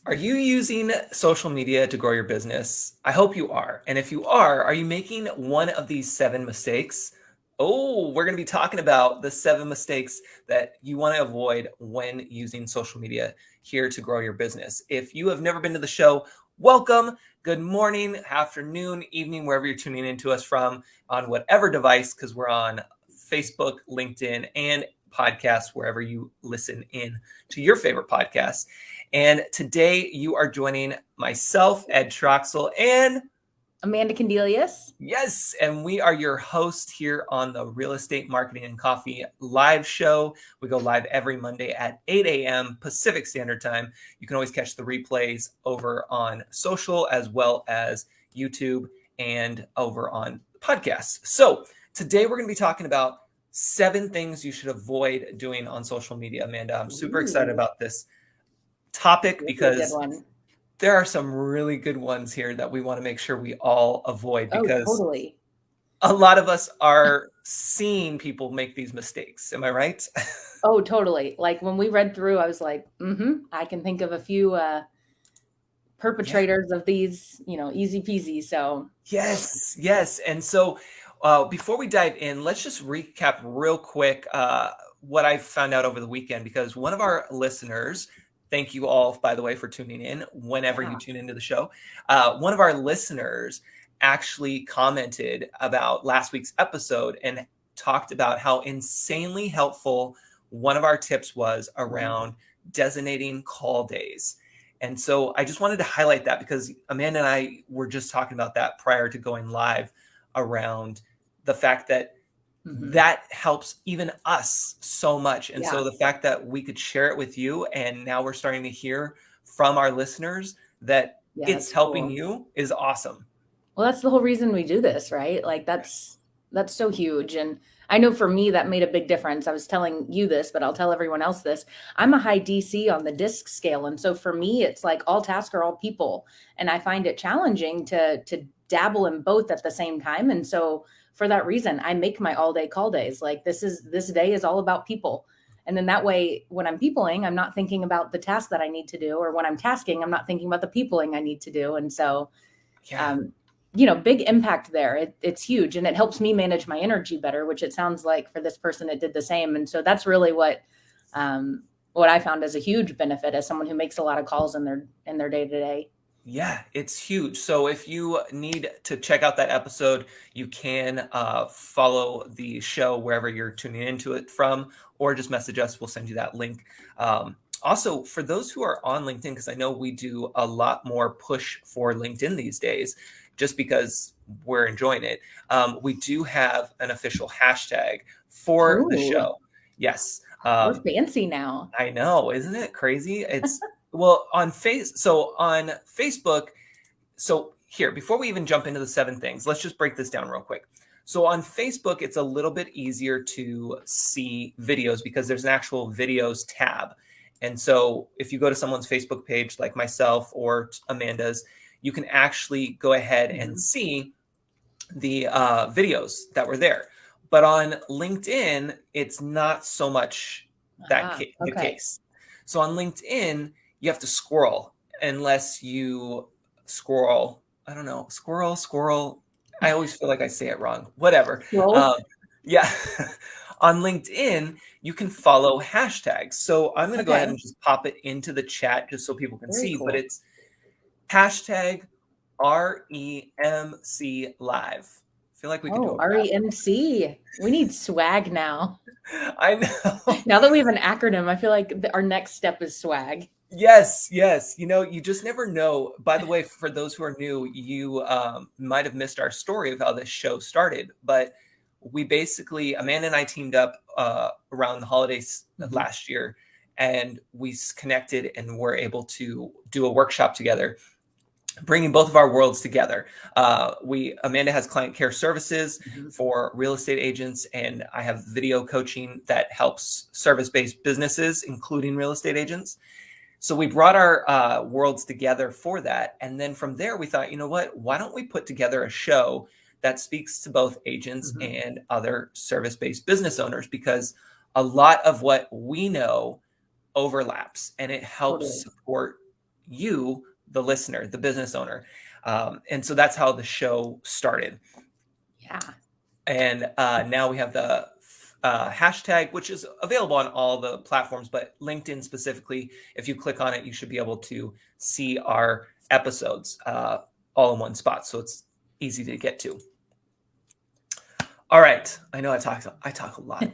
Are you using social media to grow your business? I hope you are. And if you are you making one of these 7 mistakes? Oh, we're going to be talking about the 7 mistakes that you want to avoid when using social media here to grow your business. If you have never been to the show, welcome. Good morning, afternoon, evening, wherever you're tuning into us from on whatever device, because we're on Facebook, LinkedIn, and podcasts, wherever you listen in to your favorite podcasts. And today you are joining myself, Ed Troxell, and Amanda Condyles. yes, and we are your host here on the Real Estate Marketing and Coffee live show. We go live every Monday at 8 a.m. Pacific Standard Time. You can always catch the replays over on social as well as YouTube and over on podcasts. So today we're going to be talking about 7 things you should avoid doing on social media. Amanda, I'm super excited about this topic This is a good because one. there are some really good ones here that we want to make sure we all avoid, Oh, because totally. a lot of us are seeing people make these mistakes. Am I right? Oh, totally. Like when we read through, I was like, I can think of a few Yeah. perpetrators of these, easy peasy. So, Yes. Yes. And so before we dive in, let's just recap real quick what I found out over the weekend, because one of our listeners, thank you all, by the way, for tuning in whenever you yeah. tune into the show. One of our listeners actually commented about last week's episode and talked about how insanely helpful one of our tips was Mhm. around designating call days. And so I just wanted to highlight that, because Amanda and I were just talking about that prior to going live, around the fact that Mhm. that helps even us so much. And Yeah. so the fact that we could share it with you, and now we're starting to hear from our listeners that Yeah, it's that's helping cool. you, is awesome. Well, that's the whole reason we do this, right? Like that's so huge. And I know for me that made a big difference. I was telling you this, but I'll tell everyone else this. I'm a high DC on the disc scale. And so for me, it's like all task or all people. And I find it challenging to dabble in both at the same time. And so for that reason, I make my all day call days. Like this day is all about people. And then that way, when I'm peopling, I'm not thinking about the task that I need to do, or when I'm tasking, I'm not thinking about the peopling I need to do. And so Yeah. um, big impact there. It's huge, and it helps me manage my energy better, which it sounds like for this person it did the same. And so that's really what I found as a huge benefit as someone who makes a lot of calls in their day to day. Yeah, it's huge. So if you need to check out that episode, you can follow the show wherever you're tuning into it from, or just message us. We'll send you that link. Also, for those who are on LinkedIn, because I know we do a lot more push for LinkedIn these days, just because we're enjoying it, we do have an official hashtag for the Ooh, show. Yes. we're fancy now. I know, isn't it crazy? It's well on Facebook. So here, before we even jump into the 7 things, let's just break this down real quick. So on Facebook, it's a little bit easier to see videos because there's an actual videos tab. And so if you go to someone's Facebook page, like myself or Amanda's, you can actually go ahead and Mhm. see the videos that were there. But on LinkedIn, it's not so much the Okay. case. So on LinkedIn, you have to scroll, unless you scroll. I don't know, squirrel. I always feel like I say it wrong. Whatever. Well, Um, yeah. On LinkedIn, you can follow hashtags. So I'm going to go ahead okay. and just pop it into the chat just so people can Very see. But cool. it's hashtag REMC Live. I feel like we could do Oh, a rap. REMC. We need swag now. I know. Now that we have an acronym, I feel like our next step is swag. Yes, yes. You just never know. By the way, for those who are new, you might have missed our story of how this show started. But we basically, Amanda and I teamed up around the holidays Mhm. last year, and we connected and were able to do a workshop together, bringing both of our worlds together. Amanda has client care services Mhm. for real estate agents, and I have video coaching that helps service-based businesses, including real estate agents. So we brought our worlds together for that, and then from there we thought, you know what? Why don't we put together a show that speaks to both agents Mhm. and other service-based business owners, because a lot of what we know overlaps, and it helps Totally. support you, the listener, the business owner. And so that's how the show started. Yeah. And now we have the hashtag, which is available on all the platforms, but LinkedIn specifically, if you click on it, you should be able to see our episodes all in one spot. So it's easy to get to. All right. I know I talk a lot.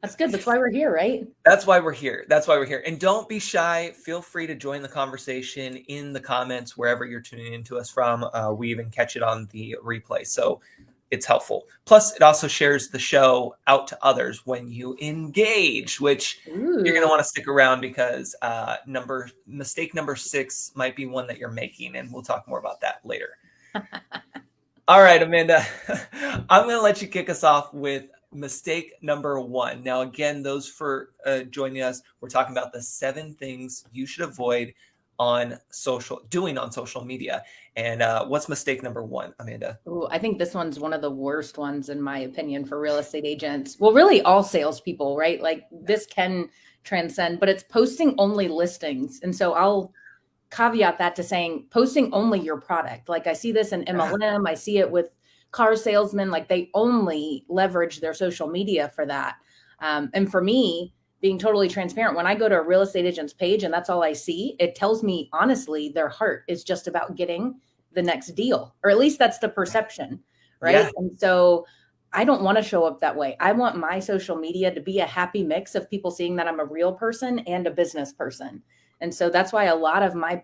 That's good. That's why we're here, right? That's why we're here. That's why we're here. And don't be shy. Feel free to join the conversation in the comments, wherever you're tuning into us from. We even catch it on the replay. So it's helpful. Plus, it also shares the show out to others when you engage, which you're going to want to stick around because mistake number 6 might be one that you're making. And we'll talk more about that later. All right, Amanda, I'm going to let you kick us off with mistake number 1. Now, again, those for joining us, we're talking about the 7 things you should avoid doing on social media. And what's mistake number 1, Amanda? Ooh, I think this one's one of the worst ones, in my opinion, for real estate agents. Well, really all salespeople, right? Like this can transcend, but it's posting only listings. And so I'll caveat that to saying posting only your product. Like I see this in MLM, I see it with car salesmen, like they only leverage their social media for that. And for me, being totally transparent, when I go to a real estate agent's page and that's all I see, it tells me honestly, their heart is just about getting the next deal, or at least that's the perception, right? Yeah. And so I don't want to show up that way. I want my social media to be a happy mix of people seeing that I'm a real person and a business person. And so that's why a lot of my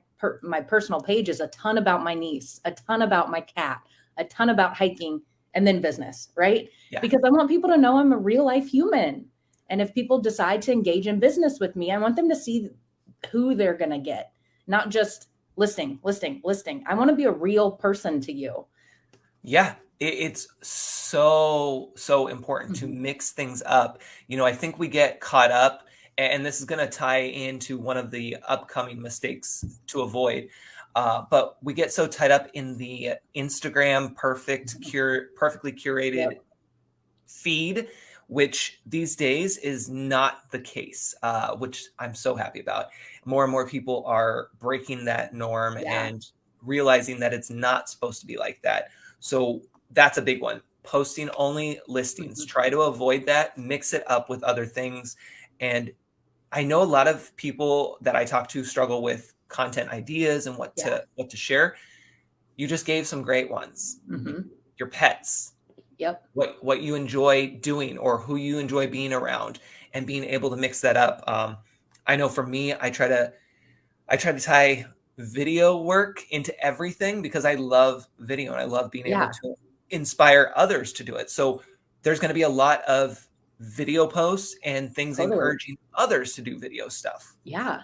personal page is a ton about my niece, a ton about my cat, a ton about hiking, and then business, right? Yeah. Because I want people to know I'm a real life human. And if people decide to engage in business with me, I want them to see who they're going to get, not just listing. I want to be a real person to you. Yeah, it's so important to mix things up. I think we get caught up, and this is going to tie into one of the upcoming mistakes to avoid. But we get so tied up in the Instagram perfectly curated feed, which these days is not the case, which I'm so happy about. More and more people are breaking that norm and realizing that it's not supposed to be like that. So that's a big one. Posting only listings. Try to avoid that. Mix it up with other things. And I know a lot of people that I talk to struggle with content ideas and what to share. You just gave some great ones. Your pets. Yep. What you enjoy doing or who you enjoy being around, and being able to mix that up. I know for me, I try to tie video work into everything because I love video and I love being able to inspire others to do it. So there's going to be a lot of video posts and things encouraging others to do video stuff. Yeah.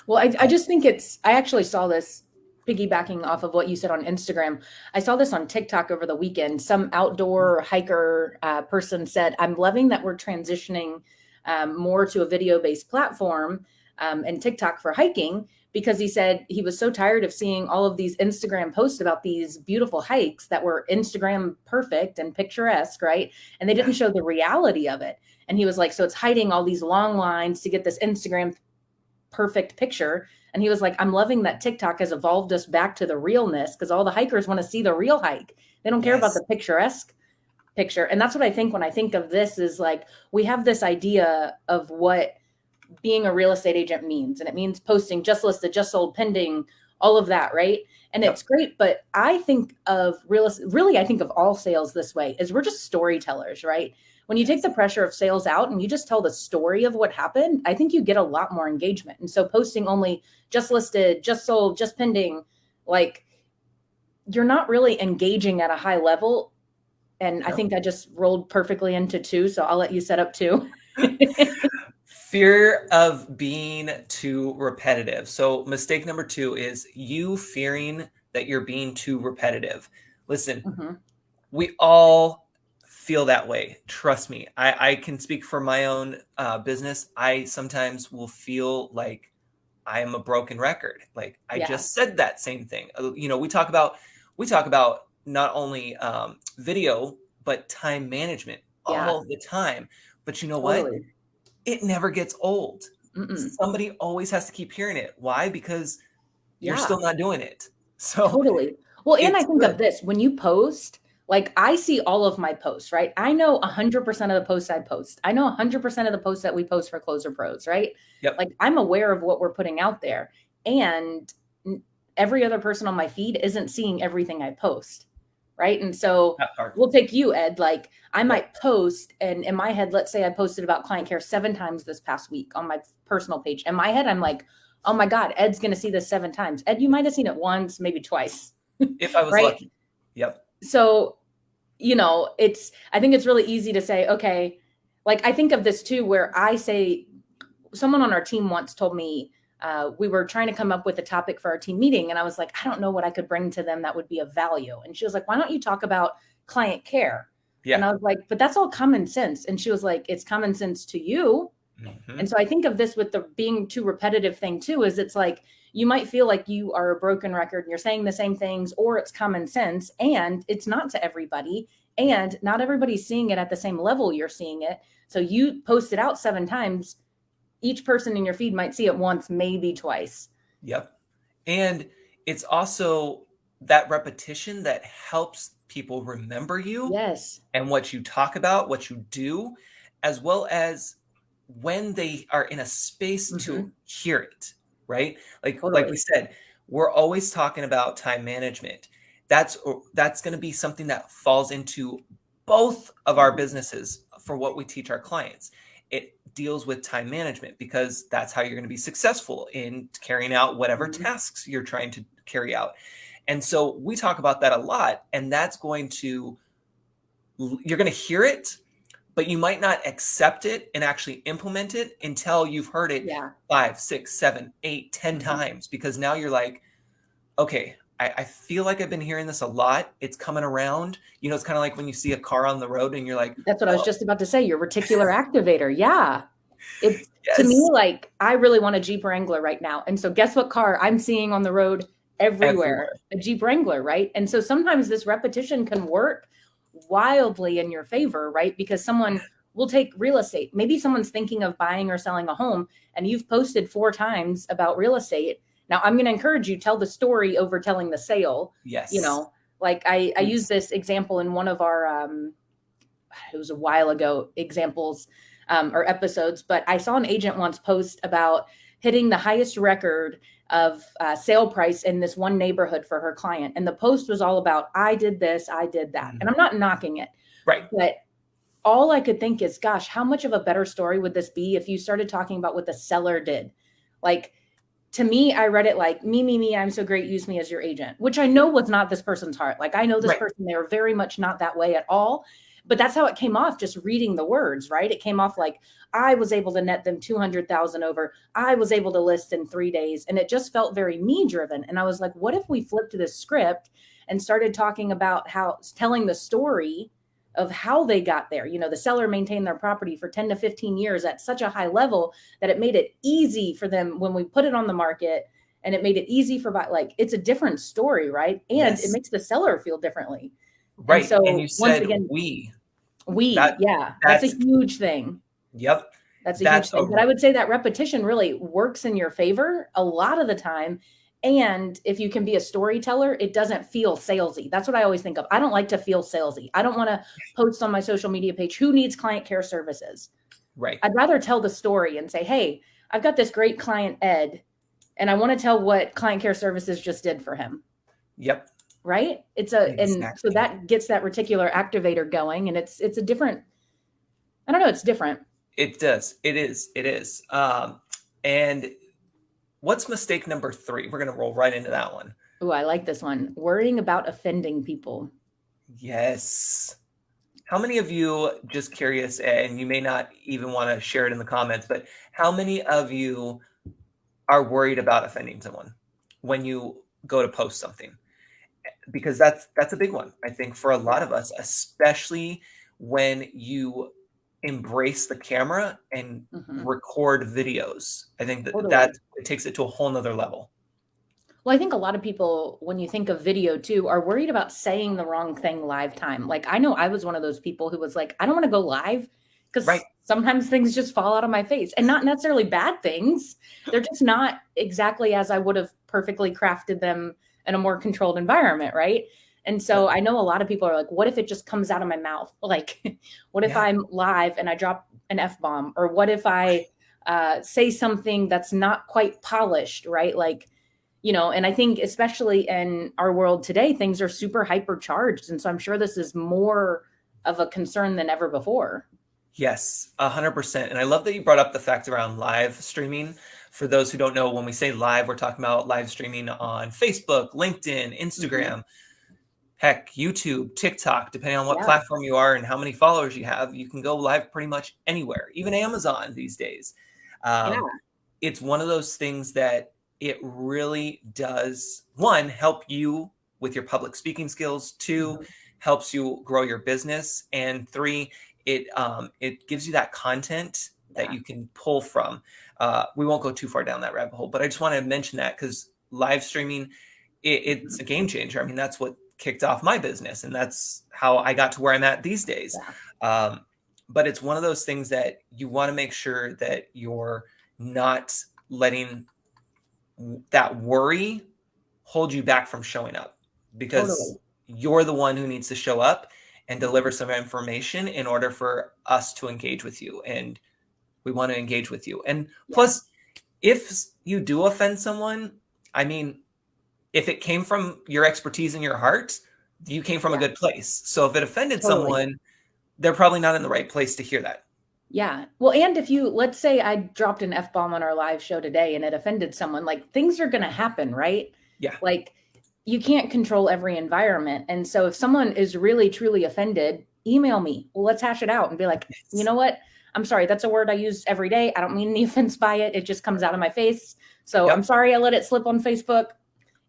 Well, I just think I actually saw this piggybacking off of what you said on Instagram. I saw this on TikTok over the weekend. Some outdoor hiker person said, I'm loving that we're transitioning more to a video-based platform and TikTok for hiking, because he said he was so tired of seeing all of these Instagram posts about these beautiful hikes that were Instagram perfect and picturesque, right? And they didn't show the reality of it. And he was like, so it's hiding all these long lines to get this Instagram perfect picture. And he was like, I'm loving that TikTok has evolved us back to the realness, because all the hikers want to see the real hike. They don't care about the picturesque picture. And that's what I think when I think of this, is like, we have this idea of what being a real estate agent means. And it means posting just listed, just sold, pending, all of that, right? And it's great. But I think of I think of all sales this way, is we're just storytellers, right? When you take the pressure of sales out and you just tell the story of what happened, I think you get a lot more engagement. And so posting only just listed, just sold, just pending, like, you're not really engaging at a high level. And I think I just rolled perfectly into 2. So I'll let you set up 2. Fear of being too repetitive. So mistake number 2 is you fearing that you're being too repetitive. Listen, we all feel that way. Trust me. I can speak for my own business. I sometimes will feel like I am a broken record. Like I just said that same thing. We talk about not only video, but time management all the time. But you know what? It never gets old. Mm-mm. somebody always has to keep hearing it. Why? Because you're Yeah. still not doing it. So Totally. Well, and I it's think of good. this when you post, like I see all of my posts, right? I know 100% of the posts I post. I know 100% of the posts that we post for Closer Pros, right? Yep. Like I'm aware of what we're putting out there. And every other person on my feed isn't seeing everything I post, right? And so That part. we'll take you, Ed. Like I Yep. might post, and in my head, let's say I posted about client care 7 times this past week on my personal page. In my head, I'm like, oh my God, Ed's going to see this 7 times. Ed, you might have seen it once, maybe twice, If I was right? lucky. Yep. So, I think it's really easy to say, okay, like I think of this too, where I say, someone on our team once told me, we were trying to come up with a topic for our team meeting. And I was like, I don't know what I could bring to them that would be of value. And she was like, why don't you talk about client care? And Yeah. I was like, but that's all common sense. And she was like, it's common sense to you. Hmm. And so I think of this with the being too repetitive thing too, is it's like you might feel like you are a broken record and you're saying the same things, or it's common sense and it's not to everybody. And not everybody's seeing it at the same level you're seeing it. So you post it out 7 times, each person in your feed might see it once, maybe twice. Yep. And it's also that repetition that helps people remember you Yes, and what you talk about, what you do, as well as when they are in a space to hear it, right? Like we totally. said, we're always talking about time management. That's going to be something that falls into both of our businesses for what we teach our clients. It deals with time management because that's how you're going to be successful in carrying out whatever Mhm. tasks you're trying to carry out. And so we talk about that a lot, and that's going to you're going to hear it, but you might not accept it and actually implement it until you've heard it Yeah. 5, 6, 7, 8, 10 times, because now you're like, okay, I feel like I've been hearing this a lot. It's coming around. It's kind of like when you see a car on the road and you're like, That's what I was oh, just about to say. Your reticular activator. Yeah. It's to me yes, like I really want a Jeep Wrangler right now. And so guess what car I'm seeing on the road everywhere? everywhere. A Jeep Wrangler, right? And so sometimes this repetition can work wildly in your favor, right? Because someone will take real estate. Maybe someone's thinking of buying or selling a home and you've posted 4 times about real estate. Now I'm going to encourage you, tell the story over telling the sale. You Yes. know, like I use Please. this example in one of our it was a while ago examples or episodes, but I saw an agent once post about hitting the highest record of sale price in this one neighborhood for her client. And the post was all about, I did this, I did that. And Mhm. I'm not knocking it, Right. but all I could think is, gosh, how much of a better story would this be if you started talking about what the seller did? Like, to me, I read it like, me, I'm so great, use me as your agent, which I know was not this person's heart. Like, I know this Right. person, they were very much not that way at all. But that's how it came off just reading the words, right? It came off like, I was able to net them 200,000 over. I was able to list in 3 days. And it just felt very me driven. And I was like, what if we flipped this script and started talking about telling the story of how they got there? The seller maintained their property for 10 to 15 years at such a high level that it made it easy for them when we put it on the market, and it made it easy for like it's a different story, right? And it Yes. makes the seller feel differently. And Right. And you so once said again, we. we, That yeah, that's a that's huge thing. yep. That's a huge That's thing. But I would say that repetition really works in your favor a lot of the time. And if you can be a storyteller, it doesn't feel salesy. That's what I always think of. I don't like to feel salesy. I don't want to post on my social media page, who needs client care services? right. I'd rather tell the story and say, hey, I've got this great client, Ed, and I want to tell what client care services just did for him. Yep. Right? And so Exactly. that gets that reticular activator going, and it's a different, I don't know, it's different. It does. It is. It is. And what's mistake number 3? We're gonna roll right into that one. Oh, I like this one. Worrying about offending people. Yes. How many of you, just curious, and you may not even want to share it in the comments, but how many of you are worried about offending someone when you go to post something? Because that's a big one, I think, for a lot Yeah. of us, especially when you embrace the camera and Hmm. record videos. I think that Totally. it takes it to a whole nother level. Well, I think a lot of people, when you think of video too, are worried about saying the wrong thing live time. Like I know I was one of those people who was like, I don't want to go live because Right. sometimes things just fall out of my face, and not necessarily bad things. They're just not exactly as I would have perfectly crafted them in a more controlled environment, right? And so Yep. I know a lot of people are like, what if it just comes out of my mouth? Like, what if Yeah. I'm live and I drop an F-bomb? Or what if I say something that's not quite polished, right? Like, and I think especially in our world today, things are super hypercharged. And so I'm sure this is more of a concern than ever before. Yes, 100%. And I love that you brought up the fact around live streaming. For those who don't know, when we say live, we're talking about live streaming on Facebook, LinkedIn, Mm-hmm. Instagram, heck, YouTube, TikTok, depending on what Yeah. platform you are and how many followers you have, you can go live pretty much anywhere, even Amazon these days. Yeah. Um, it's one of those things that it really does, one, help you with your public speaking skills, two, Mhm. helps you grow your business, and three, it gives you that content that Yeah. you can pull from. We won't go too far down that rabbit hole, but I just want to mention that because live streaming, it's a game changer. I mean, that's what kicked off my business, and that's how I got to where I'm at these days. Yeah. Um, but it's one of those things that you want to make sure that you're not letting that worry hold you back from showing up, because Totally. you're the one who needs to show up and deliver some information in order for us to engage with you. And we want to engage with you. And Yeah. plus, if you do offend someone, I mean, if it came from your expertise in your heart, you came from a Yeah. good place. So if it offended Totally. someone, they're probably not in the right place to hear that. Yeah. Well, and if you, let's say I dropped an F bomb on our live show today and it offended someone, like things are going to happen, right? Yeah. Like you can't control every environment. And so if someone is really, truly offended, email me. Well, let's hash it out and be like, you Yes. know what? I'm sorry. That's a word I use every day. I don't mean any offense by it. It just comes out of my face. So I'm Yep. sorry I let it slip on Facebook.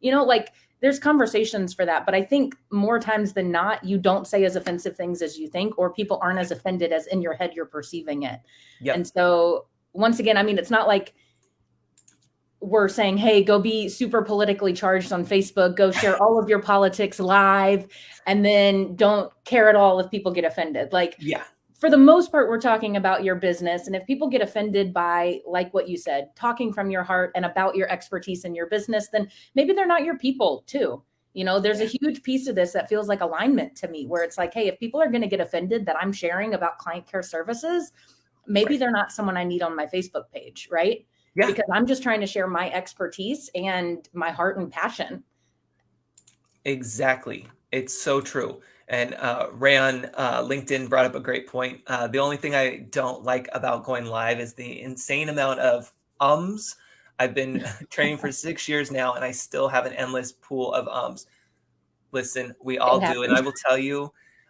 Like there's conversations for that. But I think more times than not, you don't say as offensive things as you think, or people aren't as offended as in your head you're perceiving it. And Yep. so once again, I mean, it's not like we're saying, hey, go be super politically charged on Facebook, go share all of your politics live, and then don't care at all if people get offended. Like, Yeah. for the most part, we're talking about your business. And if people get offended by, like what you said, talking from your heart and about your expertise in your business, then maybe they're not your people too. There's a Yeah. huge piece of this that feels like alignment to me, where it's like, hey, if people are going to get offended that I'm sharing about client care services, maybe Right. they're not someone I need on my Facebook page, right? Yeah. Because I'm just trying to share my expertise and my heart and passion. Exactly. It's so true. And Ray on LinkedIn brought up a great point. The only thing I don't like about going live is the insane amount of ums. I've been training for 6 years now, and I still have an endless pool of ums. Listen, we It all do, and happens.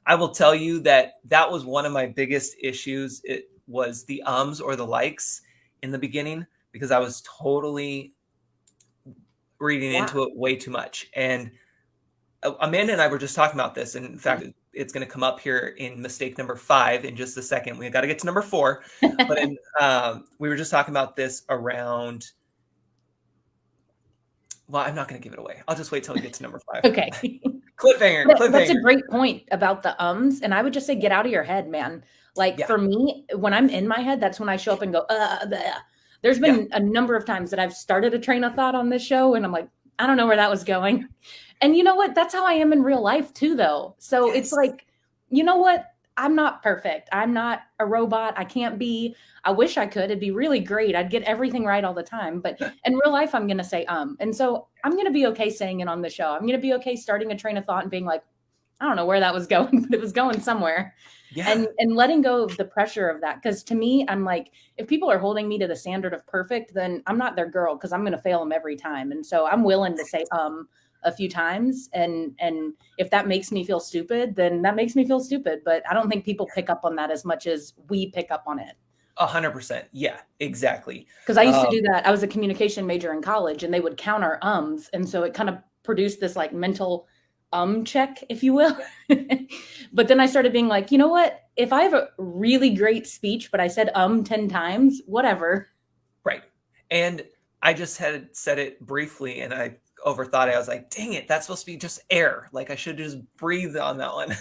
I will tell you that that was one of my biggest issues. It was the ums or the likes in the beginning, because I was totally reading Yeah. into it way too much. And Amanda and I were just talking about this, and in fact, it's going to come up here in mistake number 5 in just a second. We got to get to number 4, but we were just talking about this around. Well, I'm not going to give it away. I'll just wait till we get to number 5. Okay. Cliffhanger, That's a cliffhanger. great point about the ums. And I would just say, get out of your head, man. Like Yeah, for me, when I'm in my head, that's when I show up and go, bleh. There's yeah, been a number of times that I've started a train of thought on this show and I'm like, I don't know where that was going. And you know what? That's how I am in real life too, though. So it's yes, like, you know what? I'm not perfect. I'm not a robot. I can't be. I wish I could. It'd be really great. I'd get everything right all the time. But in real life, I'm going to say, And so I'm going to be okay saying it on the show. I'm going to be okay starting a train of thought and being like, I don't know where that was going, but it was going somewhere. yeah, And letting go of the pressure of that. Because to me, I'm like, if people are holding me to the standard of perfect, then I'm not their girl because I'm going to fail them every time. And so I'm willing to say a few times. And if that makes me feel stupid, then that makes me feel stupid. But I don't think people pick up on that as much as we pick up on it. 100%. Yeah, exactly. Because I used to do that. I was a communication major in college and they would count our ums. And so it kind of produced this like mental check, if you will. But then I started being like, you know what? If I have a really great speech, but I said 10 times, whatever. Right. And I just had said it briefly, and I overthought it. I was like, dang it, that's supposed to be just air. Like I should just breathe on that one.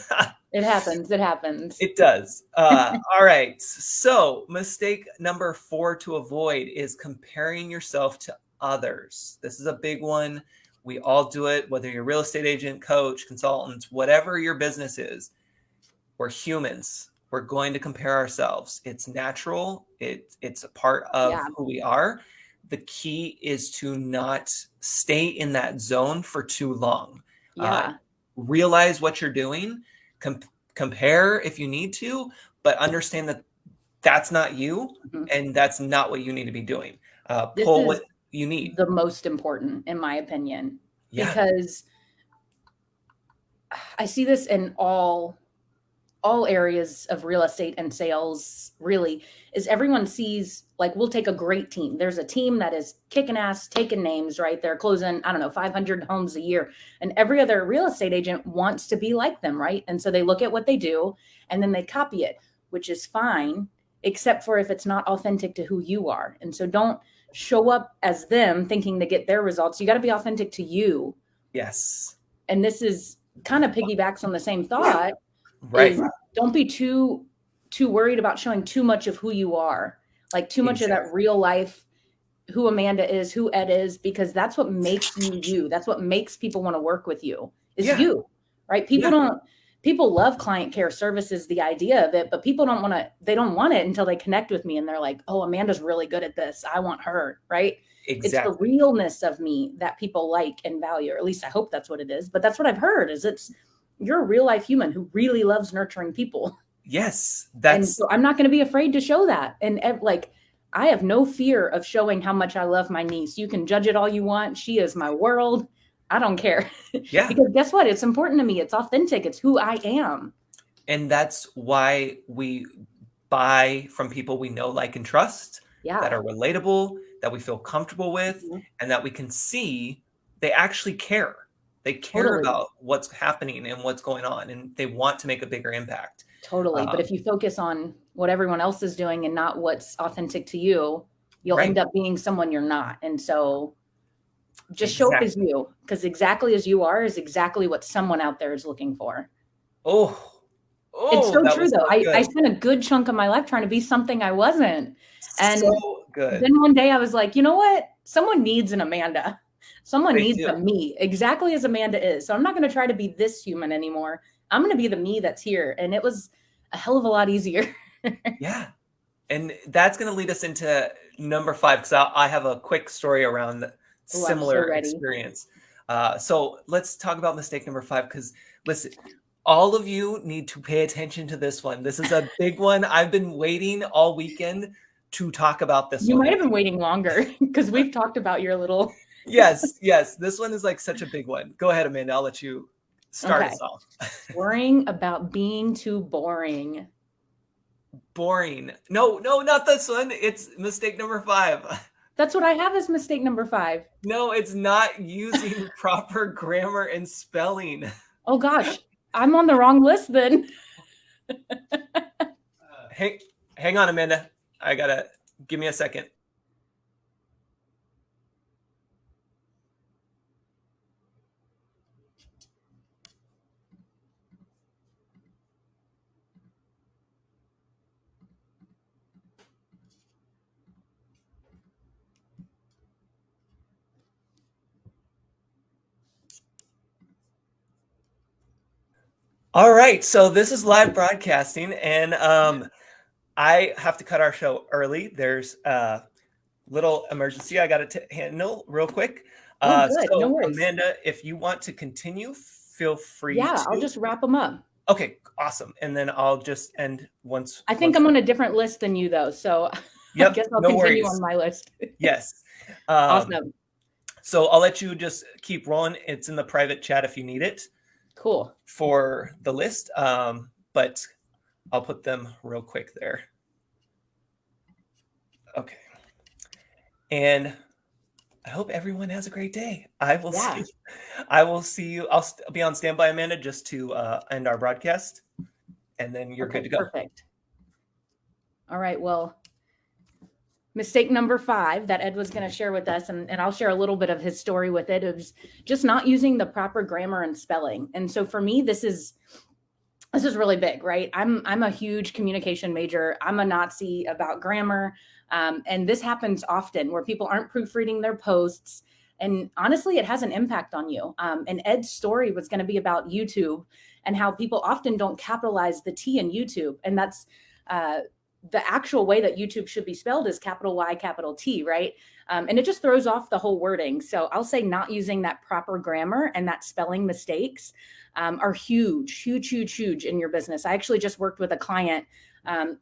It happens. It happens. It does. All right. So mistake number 4 to avoid is comparing yourself to others. This is a big one. We all do it, whether you're a real estate agent, coach, consultant, whatever your business is. We're humans. We're going to compare ourselves. It's natural. It's a part of who we are. The key is to not stay in that zone for too long. Realize what you're doing. Compare if you need to, but understand that that's not you, and that's not what you need to be doing. Pull what you need. The most important, in my opinion, because I see this in all areas of real estate and sales, really, is everyone sees, like, we'll take a great team. There's a team that is kicking ass, taking names, right? They're closing, 500 homes a year. And every other real estate agent wants to be like them, right? And so they look at what they do and then they copy it, which is fine, except for if it's not authentic to who you are. And so don't show up as them thinking to get their results. You got to be authentic to you. Yes. And this is kind of piggybacks on the same thought. Right. Don't be too worried about showing too much of who you are, like too much of that real life, who Amanda is, who Ed is, because that's what makes you you. That's what makes people want to work with you is you, right? People love client care services, the idea of it, but people don't want it until they connect with me and they're like, oh, Amanda's really good at this. I want her, right? Exactly. It's the realness of me that people like and value, or at least I hope that's what it is. But that's what I've heard is you're a real life human who really loves nurturing people. Yes. And so I'm not going to be afraid to show that. And I have no fear of showing how much I love my niece. You can judge it all you want. She is my world. I don't care. Yeah. Because guess what? It's important to me. It's authentic. It's who I am. And that's why we buy from people we know, like, and trust, that are relatable, that we feel comfortable with, and that we can see they actually care. They care about what's happening and what's going on, and they want to make a bigger impact. Totally. But if you focus on what everyone else is doing and not what's authentic to you, you'll end up being someone you're not. And so just show up as you, because exactly as you are is exactly what someone out there is looking for. It's so true, though. I spent a good chunk of my life trying to be something I wasn't. And then one day I was like, you know what? Someone needs an Amanda. Someone needs a me, exactly as Amanda is. So I'm not going to try to be this human anymore. I'm going to be the me that's here. And it was a hell of a lot easier. Yeah. And that's going to lead us into number 5, because I have a quick story around similar experience. So let's talk about mistake number 5, because listen, all of you need to pay attention to this one. This is a big one. I've been waiting all weekend to talk about this one. You might have been waiting longer because we've talked about your little... Yes. This one is like such a big one. Go ahead, Amanda. I'll let you start us off. Worrying about being too boring. Boring. No, not this one. It's mistake number 5. That's what I have as mistake number 5. No, it's not using proper grammar and spelling. Oh gosh, I'm on the wrong list then. Hang on, Amanda. Give me a second. All right, so this is live broadcasting, and I have to cut our show early. There's a little emergency I got to handle real quick. Good. No worries. Amanda, if you want to continue, feel free to. I'll just wrap them up. Okay, awesome. And then I'll just end once. I think I'm on a different list than you, though, so I guess I'll continue on my list. Yes. Awesome. So I'll let you just keep rolling. It's in the private chat if you need it. Cool. For the list, but I'll put them real quick there. Okay. And I hope everyone has a great day. I will see you. I'll be on standby, Amanda, just to end our broadcast, and then you're good to go. Perfect. All right. Well, Mistake number 5 that Ed was going to share with us, and I'll share a little bit of his story with it, is just not using the proper grammar and spelling. And so for me, this is really big, right? I'm a huge communication major. I'm a Nazi about grammar. And this happens often where people aren't proofreading their posts. And honestly, it has an impact on you. And Ed's story was going to be about YouTube and how people often don't capitalize the T in YouTube. And that's the actual way that YouTube should be spelled is capital Y, capital T, right? And it just throws off the whole wording. So I'll say not using that proper grammar and that spelling mistakes are huge in your business. I actually just worked with a client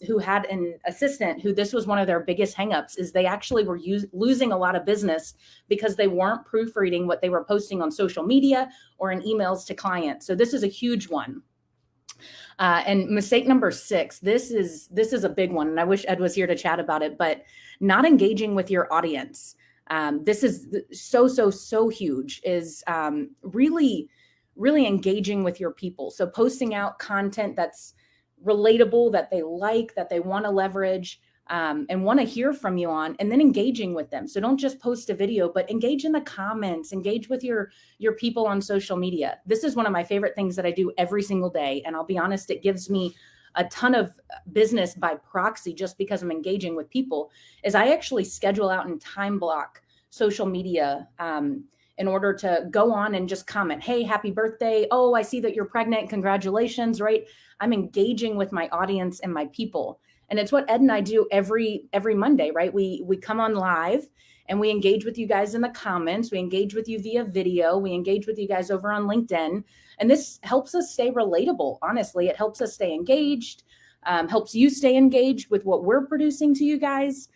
who had an assistant who this was one of their biggest hangups, is they actually were losing a lot of business because they weren't proofreading what they were posting on social media or in emails to clients. So this is a huge one. And mistake number 6, this is a big one. And I wish Ed was here to chat about it, but not engaging with your audience. This is so huge, is really engaging with your people. So posting out content that's relatable, that they like, that they want to leverage, and want to hear from you on, and then engaging with them. So don't just post a video, but engage in the comments, engage with your people on social media. This is one of my favorite things that I do every single day. And I'll be honest, it gives me a ton of business by proxy just because I'm engaging with people, is I actually schedule out and time block social media in order to go on and just comment, hey, happy birthday. Oh, I see that you're pregnant. Congratulations, right? I'm engaging with my audience and my people. And it's what Ed and I do every Monday, right? We come on live and we engage with you guys in the comments. We engage with you via video. We engage with you guys over on LinkedIn. And this helps us stay relatable. Honestly, it helps us stay engaged, helps you stay engaged with what we're producing to you guys.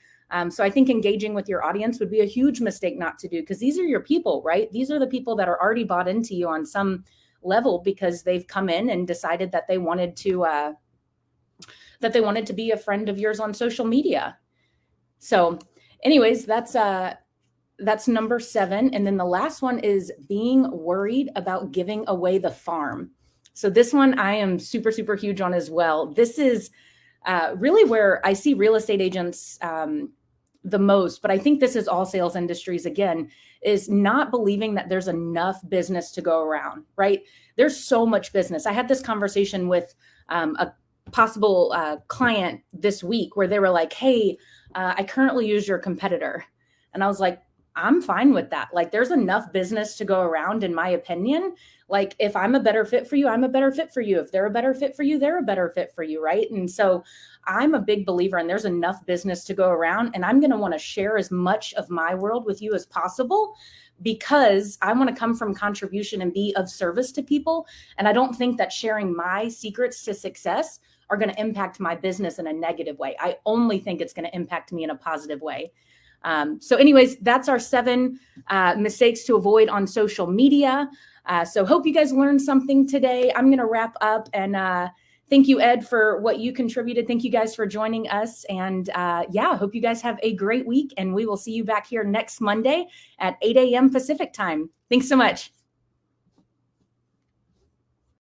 So I think engaging with your audience would be a huge mistake not to do, because these are your people, right? These are the people that are already bought into you on some level because they've come in and decided that they wanted to be a friend of yours on social media. So anyways, that's number 7. And then the last one is being worried about giving away the farm. So this one I am super huge on as well. This is really where I see real estate agents the most, but I think this is all sales industries again, is not believing that there's enough business to go around, right? There's so much business. I had this conversation with a possible client this week where they were like, hey, I currently use your competitor. And I was like, I'm fine with that. Like, there's enough business to go around, in my opinion. Like, if I'm a better fit for you, I'm a better fit for you. If they're a better fit for you, they're a better fit for you, right? And so I'm a big believer in there's enough business to go around, and I'm going to want to share as much of my world with you as possible, because I want to come from contribution and be of service to people. And I don't think that sharing my secrets to success are going to impact my business in a negative way. I only think it's going to impact me in a positive way. So anyways, that's our 7 mistakes to avoid on social media. So hope you guys learned something today. I'm going to wrap up, and thank you, Ed, for what you contributed. Thank you guys for joining us. And hope you guys have a great week, and we will see you back here next Monday at 8 a.m. Pacific time. Thanks so much.